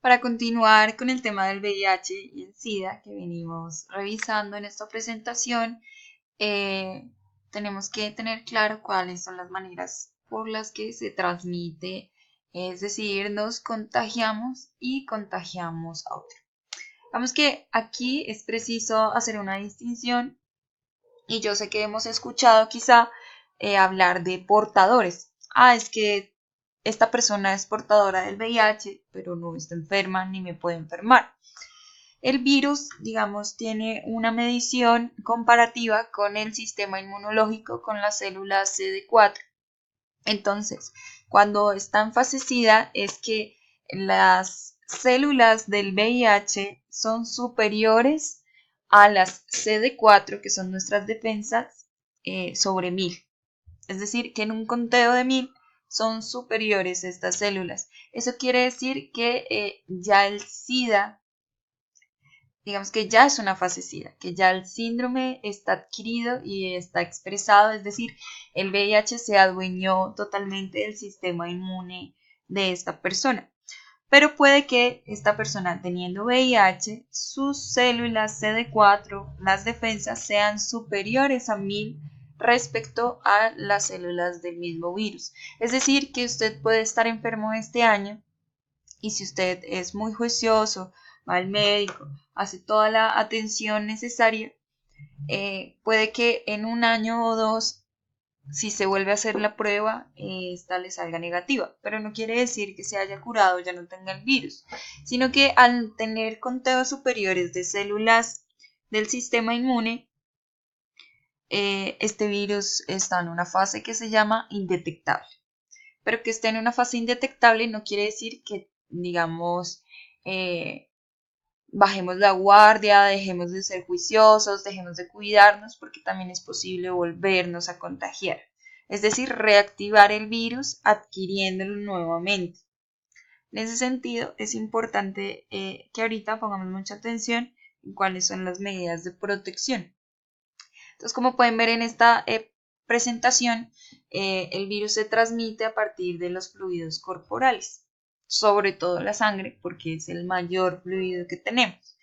Para continuar con el tema del VIH y el SIDA que venimos revisando en esta presentación, tenemos que tener claro cuáles son las maneras por las que se transmite, es decir, nos contagiamos y contagiamos a otro. Vamos que aquí es preciso hacer una distinción y yo sé que hemos escuchado quizá hablar de portadores. Es que esta persona es portadora del VIH, pero no está enferma ni me puede enfermar. El virus, digamos, tiene una medición comparativa con el sistema inmunológico, con las células CD4. Entonces, cuando está en fase SIDA es que las células del VIH son superiores a las CD4, que son nuestras defensas, sobre 1000. Es decir, que en un conteo de 1000 son superiores estas células. Eso quiere decir que ya el SIDA, digamos que ya es una fase SIDA, que ya el síndrome está adquirido y está expresado, es decir, el VIH se adueñó totalmente del sistema inmune de esta persona. Pero puede que esta persona teniendo VIH, sus células CD4, las defensas, sean superiores a 1000 respecto a las células del mismo virus. Es decir, que usted puede estar enfermo este año y si usted es muy juicioso, va al médico, hace toda la atención necesaria, puede que en un año o dos, si se vuelve a hacer la prueba, esta le salga negativa, pero no quiere decir que se haya curado, ya no tenga el virus, sino que al tener conteos superiores de células del sistema inmune, este virus está en una fase que se llama indetectable. Pero que esté en una fase indetectable no quiere decir que, digamos, bajemos la guardia, dejemos de ser juiciosos, dejemos de cuidarnos, porque también es posible volvernos a contagiar. Es decir, reactivar el virus adquiriéndolo nuevamente. En ese sentido, es importante que ahorita pongamos mucha atención en cuáles son las medidas de protección. Entonces, como pueden ver en esta presentación, el virus se transmite a partir de los fluidos corporales, sobre todo la sangre, porque es el mayor fluido que tenemos.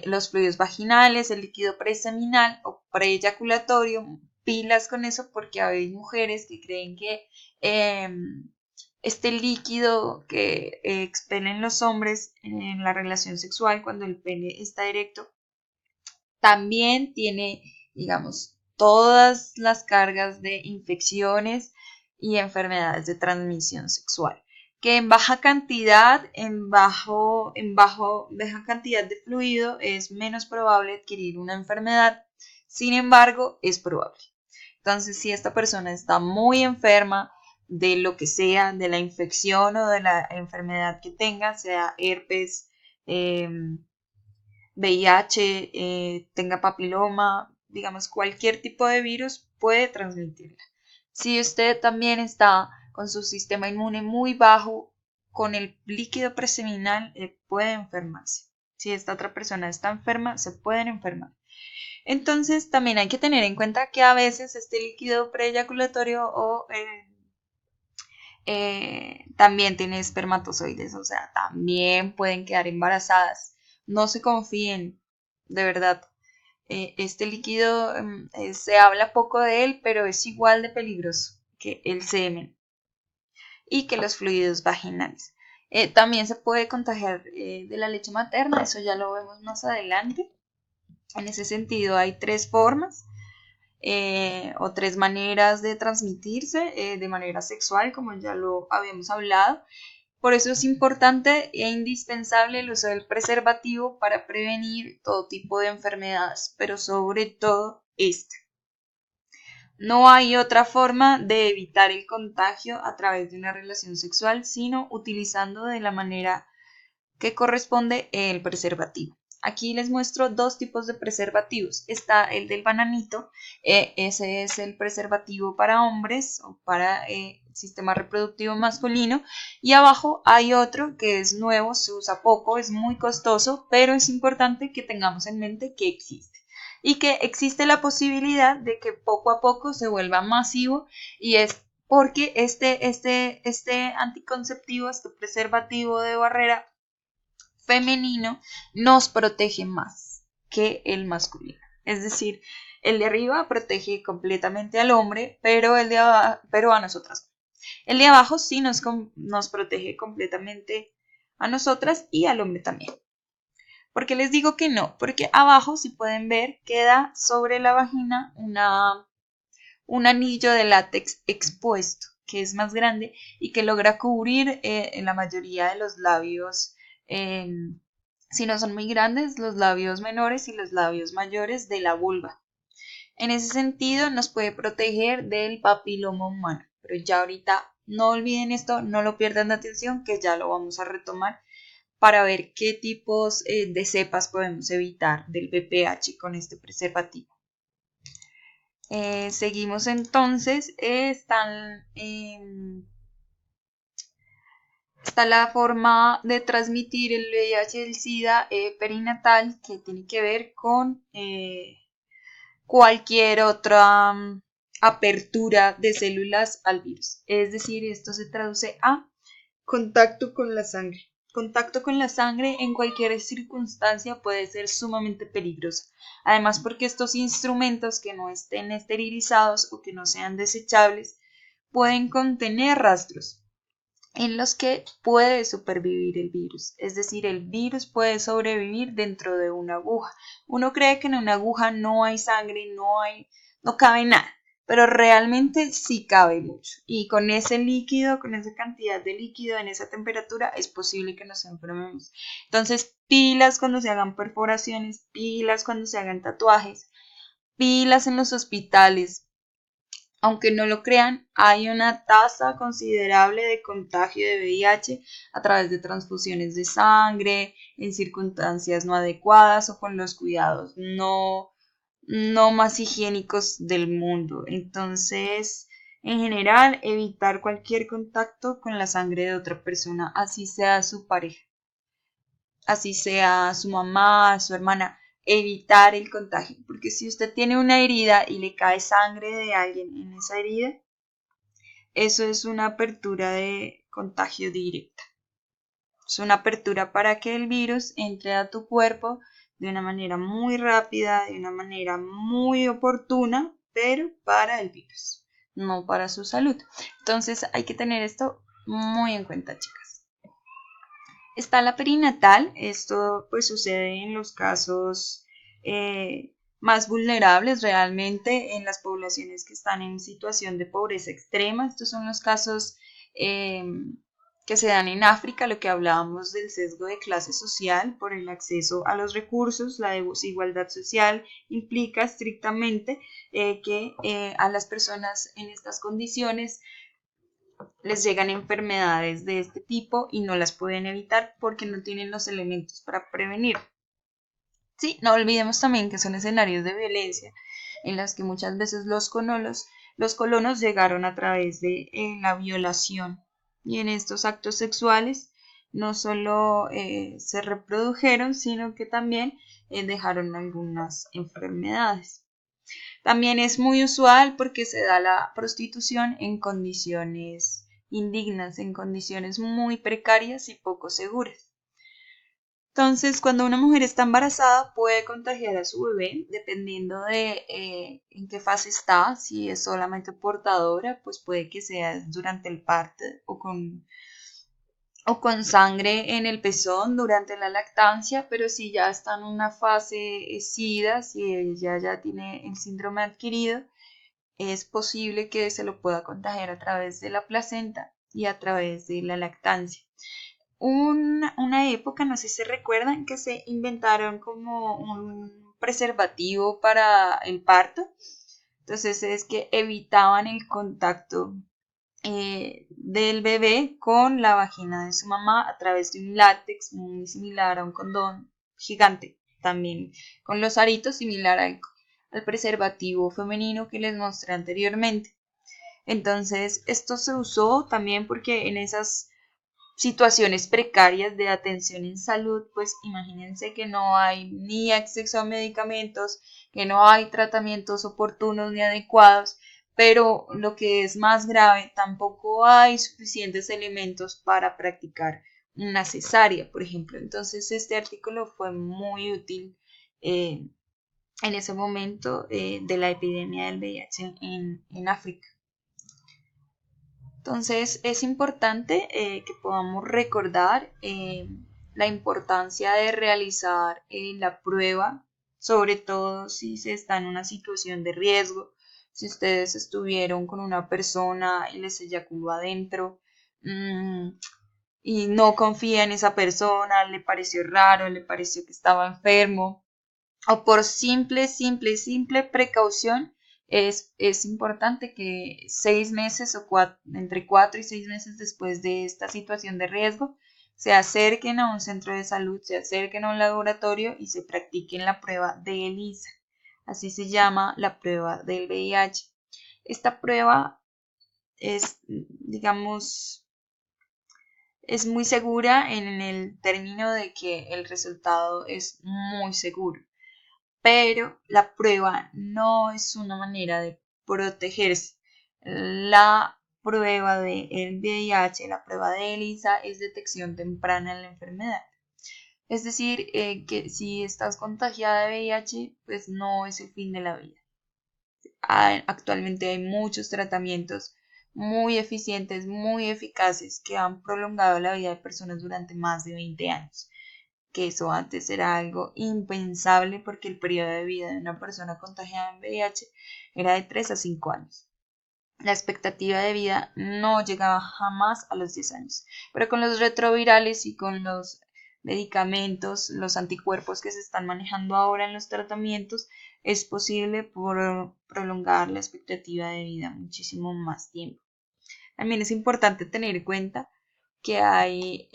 Los fluidos vaginales, el líquido preseminal o preeyaculatorio, pilas con eso porque hay mujeres que creen que este líquido que expelen los hombres en la relación sexual cuando el pene está erecto también tiene, digamos, todas las cargas de infecciones y enfermedades de transmisión sexual, que en baja cantidad, baja cantidad de fluido es menos probable adquirir una enfermedad, sin embargo, es probable. Entonces, si esta persona está muy enferma de lo que sea, de la infección o de la enfermedad que tenga, sea herpes, VIH, tenga papiloma, digamos, cualquier tipo de virus puede transmitirla. Si usted también está con su sistema inmune muy bajo, con el líquido preseminal, puede enfermarse. Si esta otra persona está enferma, se pueden enfermar. Entonces, también hay que tener en cuenta que a veces este líquido preeyaculatorio también tiene espermatozoides, o sea, también pueden quedar embarazadas. No se confíen, de verdad. Este líquido se habla poco de él, pero es igual de peligroso que el semen y que los fluidos vaginales. También se puede contagiar de la leche materna, eso ya lo vemos más adelante. En ese sentido hay tres formas o tres maneras de transmitirse de manera sexual, como ya lo habíamos hablado. Por eso es importante e indispensable el uso del preservativo para prevenir todo tipo de enfermedades, pero sobre todo esta. No hay otra forma de evitar el contagio a través de una relación sexual, sino utilizando de la manera que corresponde el preservativo. Aquí les muestro dos tipos de preservativos. Está el del bananito, ese es el preservativo para hombres o para sistema reproductivo masculino. Y abajo hay otro que es nuevo, se usa poco, es muy costoso, pero es importante que tengamos en mente que existe. Y que existe la posibilidad de que poco a poco se vuelva masivo y es porque este anticonceptivo, este preservativo de barrera, femenino nos protege más que el masculino. Es decir, el de arriba protege completamente al hombre, pero pero a nosotras. El de abajo sí nos protege completamente a nosotras y al hombre también. ¿Por qué les digo que no? Porque abajo, si pueden ver, queda sobre la vagina un anillo de látex expuesto, que es más grande y que logra cubrir en la mayoría de los labios, si no son muy grandes, los labios menores y los labios mayores de la vulva. En ese sentido, nos puede proteger del papiloma humano. Pero ya ahorita no olviden esto, no lo pierdan de atención, que ya lo vamos a retomar para ver qué tipos de cepas podemos evitar del VPH con este preservativo. Seguimos entonces, está la forma de transmitir el VIH y el SIDA perinatal, que tiene que ver con cualquier otra apertura de células al virus. Es decir, esto se traduce a contacto con la sangre. Contacto con la sangre en cualquier circunstancia puede ser sumamente peligroso. Además, porque estos instrumentos que no estén esterilizados o que no sean desechables pueden contener rastros en los que puede supervivir el virus. Es decir, el virus puede sobrevivir dentro de una aguja. Uno cree que en una aguja no hay sangre, no cabe nada, pero realmente sí cabe mucho. Y con ese líquido, con esa cantidad de líquido en esa temperatura, es posible que nos enfermemos. Entonces, pilas cuando se hagan perforaciones, pilas cuando se hagan tatuajes, pilas en los hospitales. Aunque no lo crean, hay una tasa considerable de contagio de VIH a través de transfusiones de sangre, en circunstancias no adecuadas o con los cuidados no más higiénicos del mundo. Entonces, en general, evitar cualquier contacto con la sangre de otra persona, así sea su pareja, así sea su mamá, su hermana. Evitar el contagio, porque si usted tiene una herida y le cae sangre de alguien en esa herida, eso es una apertura de contagio directa. Es una apertura para que el virus entre a tu cuerpo de una manera muy rápida, de una manera muy oportuna, pero para el virus, no para su salud. Entonces hay que tener esto muy en cuenta, chicas. Está la perinatal. Esto pues sucede en los casos más vulnerables realmente, en las poblaciones que están en situación de pobreza extrema. Estos son los casos que se dan en África, lo que hablábamos del sesgo de clase social por el acceso a los recursos. La desigualdad social implica estrictamente que a las personas en estas condiciones les llegan enfermedades de este tipo y no las pueden evitar porque no tienen los elementos para prevenir. Sí, no olvidemos también que son escenarios de violencia en los que muchas veces los colonos llegaron a través de la violación, y en estos actos sexuales no solo se reprodujeron, sino que también dejaron algunas enfermedades. También es muy usual porque se da la prostitución en condiciones indignas, en condiciones muy precarias y poco seguras. Entonces, cuando una mujer está embarazada, puede contagiar a su bebé, dependiendo de en qué fase está. Si es solamente portadora, pues puede que sea durante el parto o con sangre en el pezón durante la lactancia, pero si ya está en una fase SIDA, si ella ya tiene el síndrome adquirido, es posible que se lo pueda contagiar a través de la placenta y a través de la lactancia. Una época, no sé si recuerdan, que se inventaron como un preservativo para el parto. Entonces es que evitaban el contacto del bebé con la vagina de su mamá a través de un látex muy similar a un condón gigante, también con los aritos similar al preservativo femenino que les mostré anteriormente. Entonces esto se usó también porque en esas situaciones precarias de atención en salud, pues imagínense que no hay ni acceso a medicamentos, que no hay tratamientos oportunos ni adecuados, pero lo que es más grave, tampoco hay suficientes elementos para practicar una cesárea, por ejemplo. Entonces este artículo fue muy útil en ese momento de la epidemia del VIH en África. Entonces es importante que podamos recordar la importancia de realizar la prueba, sobre todo si se está en una situación de riesgo, si ustedes estuvieron con una persona y les eyaculó adentro y no confía en esa persona, le pareció raro, le pareció que estaba enfermo, o por simple precaución, es importante que 6 meses o entre 4 y 6 meses después de esta situación de riesgo, se acerquen a un centro de salud, se acerquen a un laboratorio y se practiquen la prueba de ELISA. Así se llama la prueba del VIH. Esta prueba es, digamos, es muy segura en el término de que el resultado es muy seguro. Pero la prueba no es una manera de protegerse. La prueba del VIH, la prueba de ELISA, es detección temprana en la enfermedad. Es decir, que si estás contagiada de VIH, pues no es el fin de la vida. Actualmente hay muchos tratamientos muy eficientes, muy eficaces, que han prolongado la vida de personas durante más de 20 años. Que eso antes era algo impensable porque el periodo de vida de una persona contagiada en VIH era de 3 a 5 años. La expectativa de vida no llegaba jamás a los 10 años, pero con los retrovirales y con los medicamentos, los anticuerpos que se están manejando ahora en los tratamientos, es posible prolongar la expectativa de vida muchísimo más tiempo. También es importante tener en cuenta que hay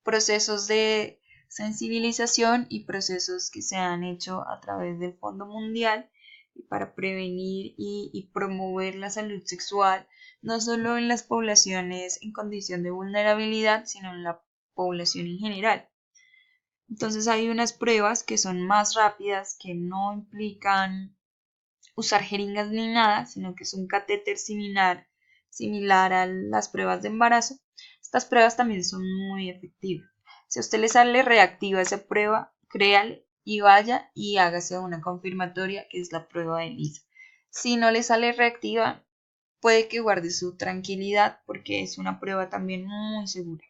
procesos de sensibilización y procesos que se han hecho a través del Fondo Mundial para prevenir y promover la salud sexual, no solo en las poblaciones en condición de vulnerabilidad, sino en la población en general. Entonces hay unas pruebas que son más rápidas, que no implican usar jeringas ni nada, sino que es un catéter similar a las pruebas de embarazo. Estas pruebas también son muy efectivas. Si a usted le sale reactiva esa prueba, créale y vaya y hágase una confirmatoria, que es la prueba de ELISA. Si no le sale reactiva, puede que guarde su tranquilidad porque es una prueba también muy segura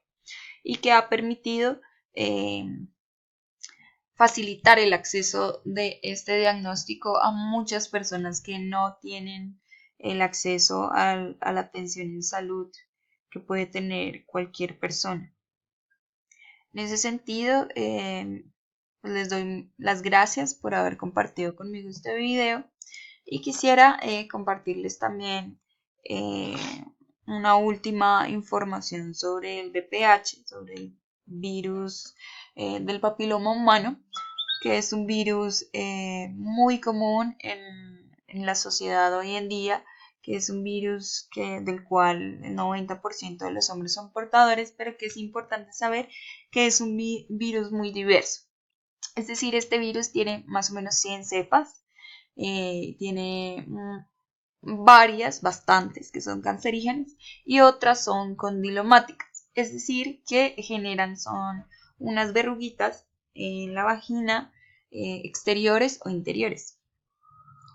y que ha permitido facilitar el acceso de este diagnóstico a muchas personas que no tienen el acceso a la atención en salud que puede tener cualquier persona. En ese sentido, pues les doy las gracias por haber compartido conmigo este video y quisiera compartirles también una última información sobre el VPH, sobre el virus del papiloma humano, que es un virus muy común en la sociedad hoy en día, que es un virus del cual el 90% de los hombres son portadores, pero que es importante saber que es un virus muy diverso. Es decir, este virus tiene más o menos 100 cepas, tiene bastantes que son cancerígenas y otras son condilomáticas, es decir, que son unas verruguitas en la vagina exteriores o interiores.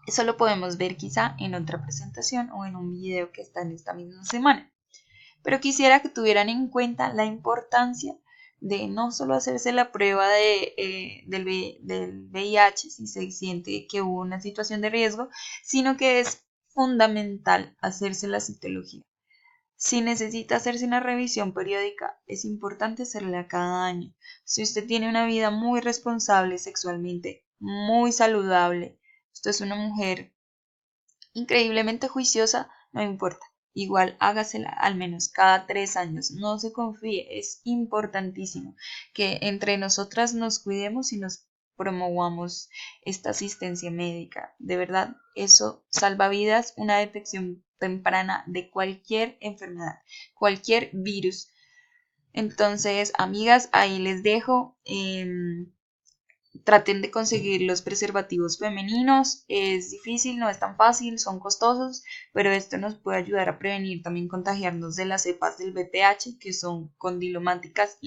Eso lo podemos ver quizá en otra presentación o en un video que está en esta misma semana. Pero quisiera que tuvieran en cuenta la importancia de no solo hacerse la prueba del VIH si se siente que hubo una situación de riesgo, sino que es fundamental hacerse la citología. Si necesita hacerse una revisión periódica, es importante hacerla cada año. Si usted tiene una vida muy responsable sexualmente, muy saludable, usted es una mujer increíblemente juiciosa, no importa. Igual hágasela al menos cada 3 años. No se confíe, es importantísimo que entre nosotras nos cuidemos y nos promovamos esta asistencia médica. De verdad, eso salva vidas, una detección temprana de cualquier enfermedad, cualquier virus. Entonces, amigas, ahí les dejo. traten de conseguir los preservativos femeninos. Es difícil, no es tan fácil, son costosos, pero esto nos puede ayudar a prevenir también contagiarnos de las cepas del VPH, que son condilománticas